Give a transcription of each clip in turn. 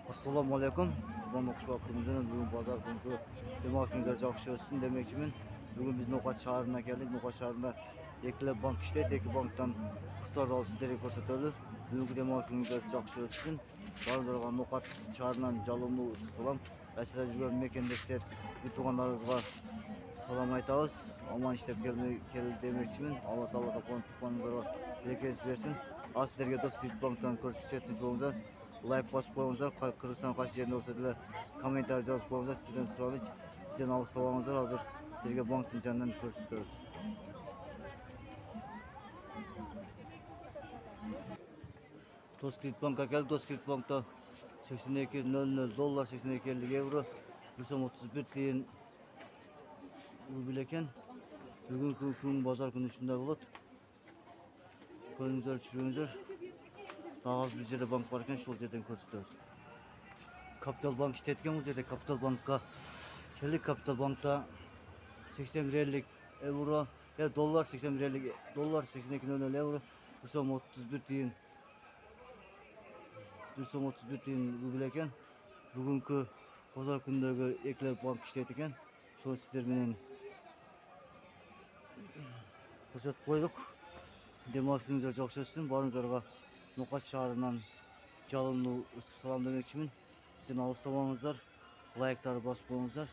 Assalamu alaikum. Bugün okşup bugün pazar günü demoqchilar жақсы өссін демекчимин. Bugün biz Noqat şaharına geldik. Noqat şaharında ekle bank işleydi. Eki banktan kırsarda alıp sizlere ko'rsatadi. Bugün demoqchilar жақсы өссін. Barzlarga Noqat şaharından жалынды salam. Әсілі жүрген мекендештер, туғандарыңызға салам айтабыз. Аман иштеп келди демекчимин. Алла Таала туғандарыңызға берекет берсин. Ал сіздерге Досткредитбанктан көрсөтчү болуңуздар. Лайк басып қойыңыздар, Қырғызстан қайсы жерінде болса да комментарий жазып қойыңыздар. Сізден сұрамыз, сізден алыстабаңыздар. Азыр сіздерге банктың жанынан көрсөтөбүз. Досткредитбанкка келдик. Досткредитбанкта 82.00 доллар, 82.50 евро, 131 тиын рубль экен. Бүгүнкү күн базар күнү ушундай болот. Көрүңүздөр, түшүрүңүздөр. Dağız bir жерде банк бар екен, шол жерден көрсөтөбүз. Капитал банк иштейт экен, бул жерде Капитал банкка келдик. Капитал банкта 81.50 евро, доллар, 81.50 доллар, 82.00 евро, 131 тиын 131 тиын рубль экен. Бүгүнкү базар күндөгү эклер банк иштейт экен. Шол сиздер менен көрсөтүп койдук. Демалышыңыздар жакшы өссүн. Барыңыздарга Noqat şaharından жалынды ысык салам демекчимин. Сизден алыстабаңыздар, лайктарды басып коюңуздар,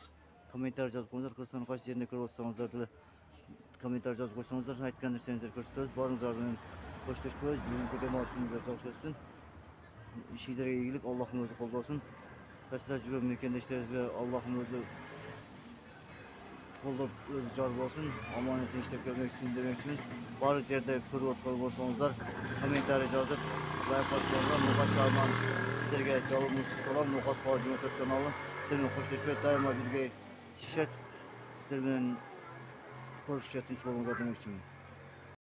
комментарий жазып коюңуздар. Кыргызстандын кайсы жеринде көрүп атсаңыздар деле комментарий жазып койсоңуздар, айткан нерсеңиздерди көрсөтөбүз. Барыңыздар менен коштошпойбуз. Бүгүнкү демалышыңыздар жакшы өссүн. Ишиңиздерге ийгилик, Аллахтын өзү колдосун. Кайсыда жүргөн мекендештерибизге Аллахтын өзү колдоп өзү жар болсун. Аман эсен иштеп келмексин демекчимин. Бар жерде көрүп аткан болсоңуздар, комментарий жазып, лайк басыңыздар. Noqat шаарынан сиздерге жалынды салам. Noqat Фажима каналы сиздер менен коштошпойт, дайыма бирге ишишет. Сиздер менен көрүшүшөт, тынч болуңуздар демекчимин.